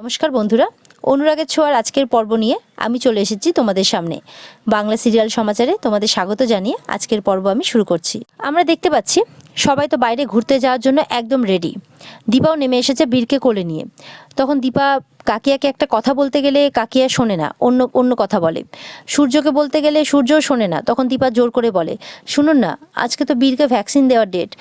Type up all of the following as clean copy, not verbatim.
নমস্কার বন্ধুরা, অনুরাগের ছোঁয়ার আজকের পর্ব নিয়ে আমি চলে এসেছি তোমাদের সামনে। বাংলা সিরিয়াল সমাচারে তোমাদের স্বাগত জানিয়ে আজকের পর্ব আমি শুরু করছি। আমরা দেখতে পাচ্ছি সবাই তো বাইরে ঘুরতে যাওয়ার জন্য একদম রেডি। দীপাও নেমে এসেছে বীরকে কোলে নিয়ে। তখন দীপা কাকিয়াকে একটা কথা বলতে গেলে কাকিয়া শোনে না, অন্য কথা বলে। সূর্যকে বলতে গেলে সূর্যও শোনে না। তখন দীপা জোর করে বলে, শুনুন না, আজকে তো বীরকে ভ্যাকসিন দেওয়ার ডেট,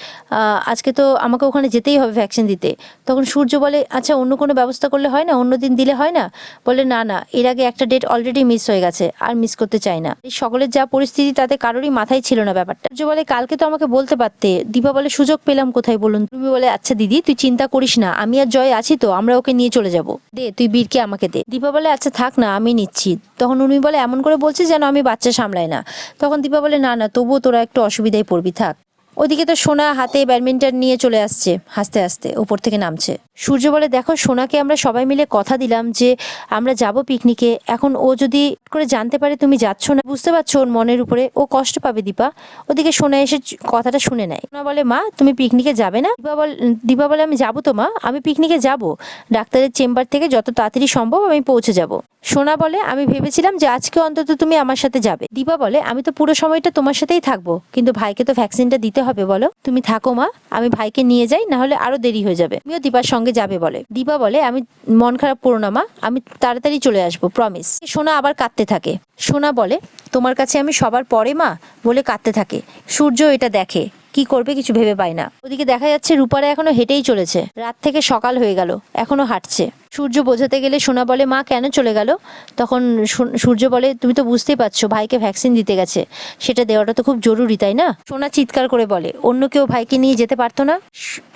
আজকে তো আমাকে ওখানে যেতেই হবে ভ্যাকসিন দিতে। তখন সূর্য বলে, আচ্ছা অন্য কোনো ব্যবস্থা করলে হয় না, অন্য দিন দিলে হয় না? বলে, না না, এর আগে একটা ডেট অলরেডি মিস হয়ে গেছে, আর মিস করতে চাই না। এই সকলের যা পরিস্থিতি তাতে কারোরই মাথায় ছিল না ব্যাপারটা। সূর্য বলে, কালকে তো আমাকে বলতে পারতে। দীপা বলে, সুযোগ পেলাম কোথায় বলুন? তুমি বলে, আচ্ছা দিদি তুই চিন্তা করিস না, আমি আর জয় আছি তো, আমরা ওকে নিয়ে চলে যাব। দে তুই বীরকে আমাকে দে। দীপা বলে, আচ্ছা থাক না, আমি নিচ্ছি। তখন উর্মি বলে, এমন করে বলছিস যেন আমি বাচ্চা সামলাই না। তখন দীপা বলে, না না, তবুও তোরা একটু অসুবিধায় পড়বি, থাক। ওদিকে তো সোনা হাতে ব্যাডমিন্টন নিয়ে চলে আসছে, হাসতে হাসতে ওপর থেকে নামছে। সূর্য বলে, দেখো সোনাকে আমরা সবাই মিলে কথা দিলাম যে আমরা যাব পিকনিকে, এখন ও যদি করে জানতে পারে তুমি যাচ্ছ না, বুঝতে পারছো ওর মনের উপরে ও কষ্ট পাবে দীপা। ওদিকে সোনা এসে কথাটা শুনে নেয়। সোনা বলে, মা তুমি পিকনিকে যাবে না? দীপা বলে, আমি যাবো তো মা, আমি পিকনিকে যাব, ডাক্তারের চেম্বার থেকে যত তাড়াতাড়ি সম্ভব আমি পৌঁছে যাব। সোনা বলে, আমি ভেবেছিলাম যে আজকে অন্তত তুমি আমার সাথে যাবে। দীপা বলে, আমি তো পুরো সময়টা তোমার সাথেই থাকবো, কিন্তু ভাইকে তো ভ্যাকসিনটা দিতে হবে, বলো তুমি থাকো মা, আমি ভাইকে নিয়ে যাই, না হলে আরো দেরি হয়ে যাবে। তুমিও দীপার সঙ্গে যাবে বলে। দীপা বলে, আমি মন খারাপ করো না মা, আমি তাড়াতাড়ি চলে আসবো, প্রমিস। সোনা আবার কাঁদতে থাকে। সোনা বলে, তোমার কাছে আমি সবার পরে মা, বলে কাঁদতে থাকে। সূর্য এটা দেখে, কি করবে কিছু ভেবে পায় না। ওদিকে দেখা যাচ্ছে রূপারা এখনো হেঁটেই চলেছে, রাত থেকে সকাল হয়ে গেল, এখনো হাঁটছে। সূর্য বোঝাতে গেলে সোনা বলে, মা কেন চলে গেল? তখন সূর্য বলে, তুমি তো বুঝতেই পারছো ভাইকে ভ্যাকসিন দিতে গেছে, সেটা দেওয়াটা তো খুব জরুরি, তাই না? সোনা চিৎকার করে বলে, অন্য কেউ ভাইকে নিয়ে যেতে পারতো না?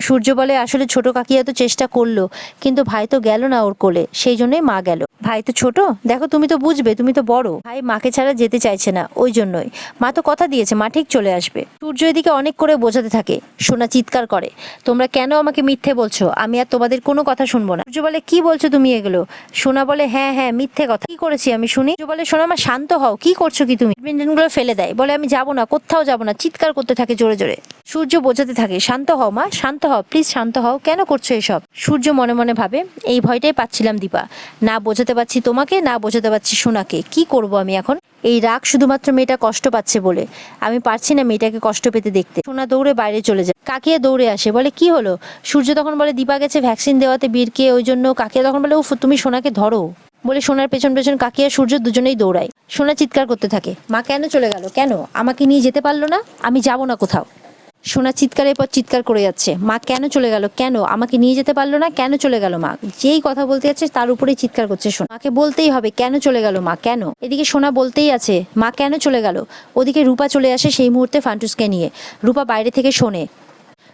সূর্য বলে, আসলে ছোট কাকিয়া তো চেষ্টা করলো, কিন্তু ভাই তো গেল না ওর কোলে, সেই জন্যই মা গেল। ভাই তো ছোট, দেখো তুমি তো বুঝবে, তুমি তো বড়, ভাই মাকে ছাড়া যেতে চাইছে না, ওই জন্যই। মা তো কথা দিয়েছে মা ঠিক চলে আসবে। সূর্য এদিকে অনেক করে বোঝাতে থাকে। সোনা চিৎকার করে, তোমরা কেন আমাকে মিথ্যে বলছো? আমি আর তোমাদের কোনো কথা শুনবো না। সূর্য বলে, কি বলছো তুমি এগুলো? সোনা বলে, হ্যাঁ হ্যাঁ মিথ্যে কথা, কি করেছি আমি শুনি? সূর্য বলে, সোনা মা শান্ত হও, কি করছো কি তুমি? ব্যাডমিন্টনগুলো ফেলে দেয়, বলে আমি যাবো না, কোথাও যাবো না, চিৎকার করতে থাকে জোরে জোরে। সূর্য বোঝাতে থাকে, শান্ত হও মা, শান্ত হও, প্লিজ শান্ত হও, কেন করছো এসব? সূর্য মনে মনে ভাবে, এই ভয়টাই পাচ্ছিলাম দীপা, না বোঝাতে পারছি তোমাকে, না বোঝাতে পারছি সোনাকে, কি করব আমি এখন? এই রাগ শুধুমাত্র মেয়েটা কষ্ট পাচ্ছে বলে, আমি পারছি না মেয়েটাকে কষ্ট পেতে দেখতে। সোনা দৌড়ে বাইরে চলে যায়। কাকিয়া দৌড়ে আসে, বলে কি হলো? সূর্য তখন বলে, দীপা গেছে ভ্যাকসিন দেওয়াতে বীরকে, ওই জন্য। কাকিয়া তখন বলে, উফ তুমি সোনাকে ধরো, বলে সোনার পেছন পেছন কাকিয়া সূর্য দুজনেই দৌড়ায়। সোনা চিৎকার করতে থাকে, মা কেন চলে গেল, কেন আমাকে নিয়ে যেতে পারলো না? আমি যাব না কোথাও। সোনা চিৎকারের পর চিৎকার করে যাচ্ছে, মা কেন চলে গেল, কেন আমাকে নিয়ে যেতে পারলো না, কেন চলে গেল মা? যেই কথা বলতে যাচ্ছে তার উপরেই চিৎকার করছে সোনা, মাকে বলতেই হবে কেন চলে গেল মা, কেন? এদিকে সোনা বলতেই আছে মা কেন চলে গেল। ওদিকে রূপা চলে আসে সেই মুহূর্তে ফান্টুসকে নিয়ে। রূপা বাইরে থেকে শোনে।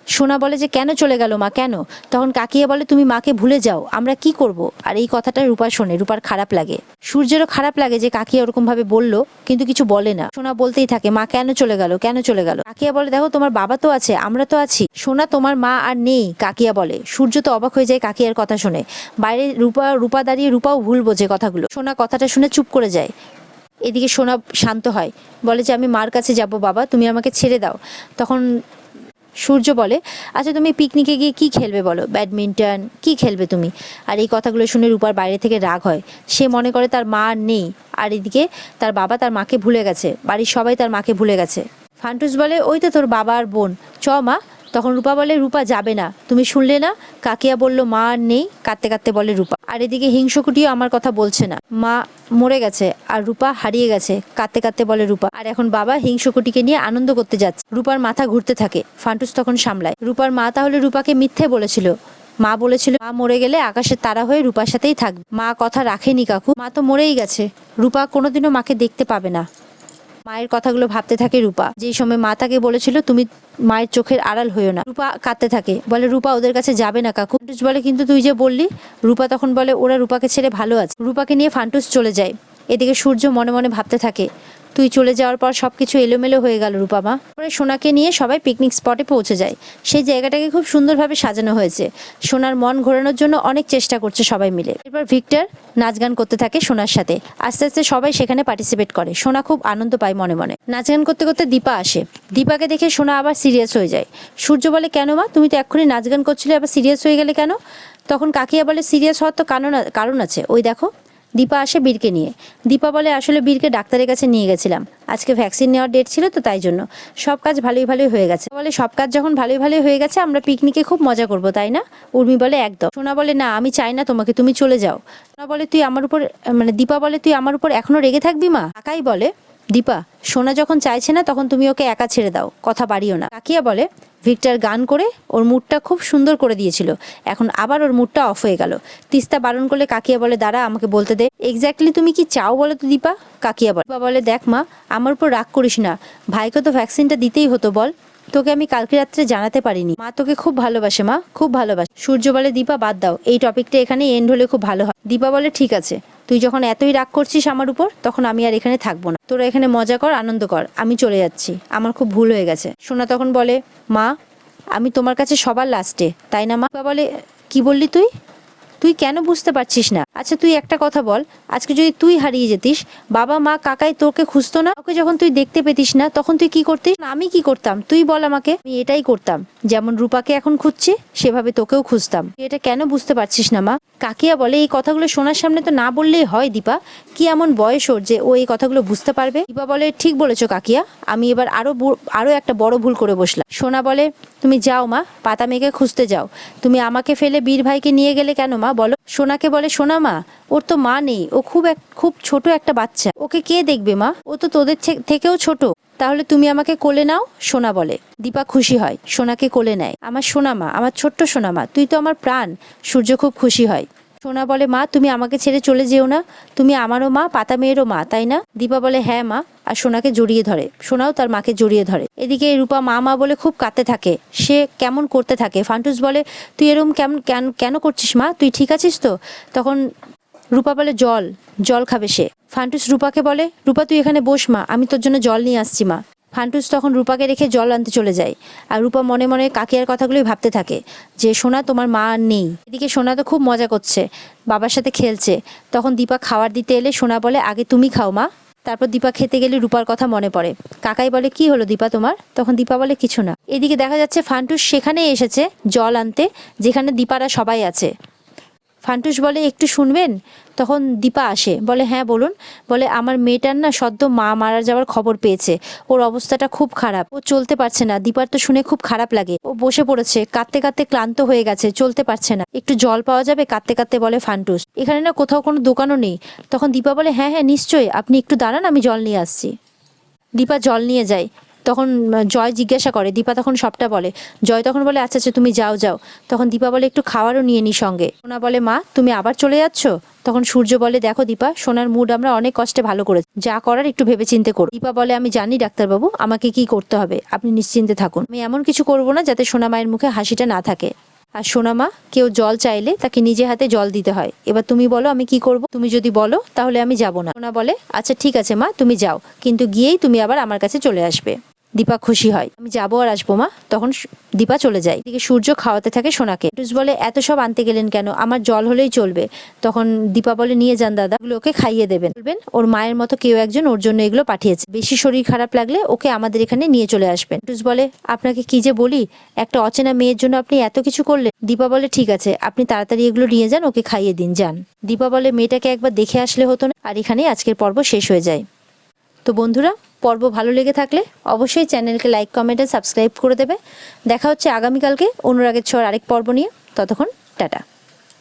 সোনা বলে যে কেন চলে গেল মা, কেন? তখন কাকিয়া বলে, তুমি মাকে ভুলে যাও, আমরা কি করব? আর এই কথাটা রূপা শোনে, রূপার খারাপ লাগে। সূর্যেরও খারাপ লাগে যে কাকিয়া ওরকম ভাবে বললো, কিন্তু কিছু বলে না। সোনা বলতেই থাকে, মা কেন চলে গেল, কেন চলে গেল? কাকিয়া বলে, দেখো তোমার বাবা তো আছে, আমরা তো আছি। সোনা, তোমার মা আর নেই, কাকিয়া বলে। সূর্য তো অবাক হয়ে যায় কাকিয়ার কথা শুনে। বাইরে রূপা দাঁড়িয়ে, রূপাও ভুল বোঝে কথাগুলো। সোনা কথাটা শুনে চুপ করে যায়। এদিকে সোনা শান্ত হয়, বলে যে আমি মার কাছে যাব বাবা, তুমি আমাকে ছেড়ে দাও। তখন সূর্য বলে, আচ্ছা তুমি পিকনিকে গিয়ে কি খেলবে বলো, ব্যাডমিন্টন কি খেলবে তুমি? আর এই কথাগুলো শুনে রূপার বাইরে থেকে রাগ হয়। সে মনে করে তার মা আর নেই, আর এদিকে তার বাবা তার মাকে ভুলে গেছে, বাড়ির সবাই তার মাকে ভুলে গেছে। ফান্টুস বলে, ওই তো তোর বাবা আর বোন, চ মা। তখন রূপা বলে, রূপা যাবে না, তুমি শুনলে না, কাকিয়া বললো মা আর নেই, কাঁদতে কাঁদতে বলে রূপা। আর এদিকে হিংসুকুটিও আমার কথা বলছে না, মা মরে গেছে আর রূপা হারিয়ে গেছে, কাঁদতে কাঁদতে বলে রূপা। আর এখন বাবা হিংসুকুটিকে নিয়ে আনন্দ করতে যাচ্ছে। রূপার মাথা ঘুরতে থাকে। ফান্টুস তখন সামলায়, রূপার মা তাহলে রূপাকে মিথ্যে বলেছিল। মা বলেছিল মা মরে গেলে আকাশের তারা হয়ে রূপার সাথেই থাকবে। মা কথা রাখেনি কাকু, মা তো মরেই গেছে, রূপা কোনোদিনও মাকে দেখতে পাবে না। মায়ের কথাগুলো ভাবতে থাকে রূপা, যেই সময় মা তাকে বলেছিল তুমি মায়ের চোখের আড়াল হইও না। রূপা কাঁদতে থাকে, বলে রূপা ওদের কাছে যাবে না কাকু। ফান্টুস বলে, কিন্তু তুই যে বললি। রূপা তখন বলে, ওরা রূপাকে ছেড়ে ভালো আছে। রূপাকে নিয়ে ফান্টুস চলে যায়। এদিকে সূর্য মনে মনে ভাবতে থাকে, তুই চলে যাওয়ার পর সবকিছু এলোমেলো হয়ে গেল রূপা মা। পরে সোনাকে নিয়ে সবাই পিকনিক স্পটে পৌঁছে যায়। সেই জায়গাটাকে খুব সুন্দরভাবে সাজানো হয়েছে। সোনার মন ঘোরানোর জন্য অনেক চেষ্টা করছে সবাই মিলে। এরপর ভিক্টর নাচ গান করতে থাকে সোনার সাথে। আস্তে আস্তে সবাই সেখানে পার্টিসিপেট করে। সোনা খুব আনন্দ পায় মনে মনে। নাচ গান করতে করতে দীপা আসে। দীপাকে দেখে সোনা আবার সিরিয়াস হয়ে যায়। সূর্য বলে, কেন মা, তুমি তো এক্ষুনি নাচ গান করছিলে, আবার সিরিয়াস হয়ে গেলে কেন? তখন কাকিয়া বলে সিরিয়াস হওয়ার তো কারণ আছে, ওই দেখো। দীপা আসে বীরকে নিয়ে। দীপা বলে আসলে বীরকে ডাক্তারের কাছে নিয়ে গেছিলাম, আজকে ভ্যাকসিন নেওয়ার ডেট ছিল তো তাই জন্য। সব কাজ ভালোই হয়ে গেছে। বলে সব কাজ যখন ভালোই হয়ে গেছে আমরা পিকনিকে খুব মজা করব তাই না? উর্মি বলে একদম। সোনা বলে না আমি চাই না তোমাকে, তুমি চলে যাও। সোনা বলে তুই আমার উপর দীপা বলে তুই আমার উপর এখনো রেগে থাকবি মা? কাকাই বলে দীপা সোনা যখন চাইছে না তখন তুমি ওকে একা ছেড়ে দাও, কথা বাড়িও না। কাকিয়া বলে ভিক্টর গান করে ওর মুডটা খুব সুন্দর করে দিয়েছিল, এখন আবার ওর মুডটা অফ হয়ে গেল। তিস্তা বারণ করলে কাকিয়া বলে দাঁড়া আমাকে বলতে দে, এক্স্যাক্টলি তুমি কি চাও বলো তো দীপা? কাকিয়া বলে দেখ মা আমার উপর রাগ করিস না, ভাইকে তো ভ্যাকসিনটা দিতেই হতো বল, তোকে আমি কালকে রাত্রে জানাতে পারিনি। মা তোকে খুব ভালোবাসে মা, খুব ভালোবাসে। সূর্য বলে দীপা বাদ দাও, এই টপিকটা এখানে এন্ড হলে খুব ভালো হয়। দীপা বলে ঠিক আছে, তুই যখন এতই রাগ করছিস আমার উপর তখন আমি আর এখানে থাকবো না, তোরা এখানে মজা কর আনন্দ কর, আমি চলে যাচ্ছি, আমার খুব ভুল হয়ে গেছে। সোনা তখন বলে মা আমি তোমার কাছে সবার লাস্টে তাই না মা? দীপা বলে কি বললি তুই? তুই কেন বুঝতে পারছিস না? আচ্ছা তুই একটা কথা বল, আজকে যদি তুই হারিয়ে যেতিস, বাবা মা কাকাই তোকে খুঁজতো না? ওকে যখন তুই দেখতে পেতিস না তখন তুই কি করতিস? আমি কি করতাম তুই বল আমাকে? আমি এটাই করতাম, যেমন রূপাকে এখন খুঁজছি সেভাবে তোকেও খুঁজতাম। এটা কেন বুঝতে পারছিস না মা? কাকিয়া বলে এই কথাগুলো শোনার সামনে তো না বললেই হয় দীপা, কি এমন বয়স ওর যে ও এই কথাগুলো বুঝতে পারবে? দীপা বলে ঠিক বলেছো কাকিয়া, আমি এবার আরো একটা বড় ভুল করে বসলাম। সোনা বলে তুমি যাও মা, পাতা মেয়েকে খুঁজতে যাও, তুমি আমাকে ফেলে বীর ভাইকে নিয়ে গেলে কেন মা বলো? সোনাকে বলে সোনা মা ওর তো মা নেই, ও খুব ছোট একটা বাচ্চা, ওকে কে দেখবে মা? ও তো তোদের থেকেও ছোট, তাহলে তুমি আমাকে কোলে নাও। সোনা বলে। দীপা খুশি হয়, সোনাকে কোলে নেয়। আমার সোনা মা, আমার ছোট্ট সোনা মা, তুই তো আমার প্রাণ। সূর্য খুব খুশি হয়। সোনা বলে মা তুমি আমাকে ছেড়ে চলে যেও না, তুমি আমারও মা, পাতা মেয়েরও মা তাই না? দীপা বলে হ্যাঁ মা, আর সোনাকে জড়িয়ে ধরে। সোনাও তার মাকে জড়িয়ে ধরে। এদিকে রূপা মা মা বলে খুব কাঁদতে থাকে, সে কেমন করতে থাকে। ফান্টুস বলে তুই এরম কেন করছিস মা, তুই ঠিক আছিস তো? তখন রূপা বলে জল খাবে সে। ফান্টুস রূপাকে বলে রূপা তুই এখানে বস মা, আমি তোর জন্য জল নিয়ে আসছি মা। ফান্টুস তখন রূপাকে রেখে জল আনতে চলে যায়, আর রূপা মনে মনে কাকিয়ার কথাগুলোই ভাবতে থাকে যে সোনা তোমার মা আর নেই। এদিকে সোনা তো খুব মজা করছে, বাবার সাথে খেলছে। তখন দীপা খাবার দিতে এলে সোনা বলে আগে তুমি খাও মা। তারপর দীপা খেতে গেলে রূপার কথা মনে পড়ে। কাকাই বলে কি হলো দীপা তোমার? তখন দীপা বলে কিছু না। এদিকে দেখা যাচ্ছে ফান্টুস সেখানেই এসেছে জল আনতে, যেখানে দীপারা সবাই আছে। ফান্টুস বলে একটু শুনবেন? তখন দীপা আসে, বলে হ্যাঁ বলুন। বলে আমার মেয়েটার না সদ্য মা মারা যাওয়ার খবর পেয়েছে, ওর অবস্থাটা খুব খারাপ, ও চলতে পারছে না। দীপার তো শুনে খুব খারাপ লাগে, ও বসে পড়েছে, কাঁদতে কাঁদতে ক্লান্ত হয়ে গেছে, চলতে পারছে না, একটু জল পাওয়া যাবে? কাঁদতে কাঁদতে বলে ফান্টুস। এখানে না কোথাও কোনো দোকানও নেই। তখন দীপা বলে হ্যাঁ হ্যাঁ নিশ্চয়ই, আপনি একটু দাঁড়ান আমি জল নিয়ে আসছি। দীপা জল নিয়ে যায়। তখন জয় জিজ্ঞাসা করে, দীপা তখন সবটা বলে। জয় তখন বলে আচ্ছা আচ্ছা তুমি যাও যাও। তখন দীপা বলে একটু খাওয়ারও নিয়ে নি সঙ্গে। সোনা বলে মা তুমি আবার চলে যাচ্ছ? তখন সূর্য বলে দেখো দীপা, সোনার মুড আমরা অনেক কষ্টে ভালো করেছি, যা করার একটু ভেবেচিন্তে করো। দীপা বলে আমি জানি ডাক্তারবাবু আমাকে কি করতে হবে, আপনি নিশ্চিন্তে থাকুন, আমি এমন কিছু করবো না যাতে সোনা মায়ের মুখে হাসিটা না থাকে। আর সোনা মা, কেউ জল চাইলে তাকে নিজে হাতে জল দিতে হয়। এবার তুমি বলো আমি কি করব? তুমি যদি বলো তাহলে আমি যাব না। সোনা বলে আচ্ছা ঠিক আছে মা তুমি যাও, কিন্তু গিয়েই তুমি আবার আমার কাছে চলে আসবে। দীপা খুশি হয়, আমি যাবো আর আসবো মা। তখন দীপা চলে যায়। এদিকে সূর্য খাওয়াতে থাকে সোনাকে। টুস বলে এত সব আনতে গেলেন কেন, আমার জল হলেই চলবে। তখন দীপা বলে নিয়ে যান দাদা, এগুলো ওকে খাইয়ে দেবেন, বলবেন ওর মায়ের মতো কেউ একজন ওর জন্য এগুলো পাঠিয়েছে, বেশি শরীর খারাপ লাগলে ওকে আমাদের এখানে নিয়ে চলে আসবেন। টুস বলে আপনাকে কি যে বলি, একটা অচেনা মেয়ের জন্য আপনি এত কিছু করলেন। দীপা বলে ঠিক আছে আপনি তাড়াতাড়ি এগুলো নিয়ে যান, ওকে খাইয়ে দিন যান। দীপা বলে মেয়েটাকে একবার দেখে আসলে হতো না? আর এখানেই আজকের পর্ব শেষ হয়ে যায়। তো বন্ধুরা পর্ব ভালো লেগে থাকলে অবশ্যই চ্যানেলকে লাইক কমেন্ট আর সাবস্ক্রাইব করে দেবে। দেখা হচ্ছে আগামীকালকে অনুরাগের ছোঁয়ার আরেক পর্ব নিয়ে। ততক্ষণ টাটা।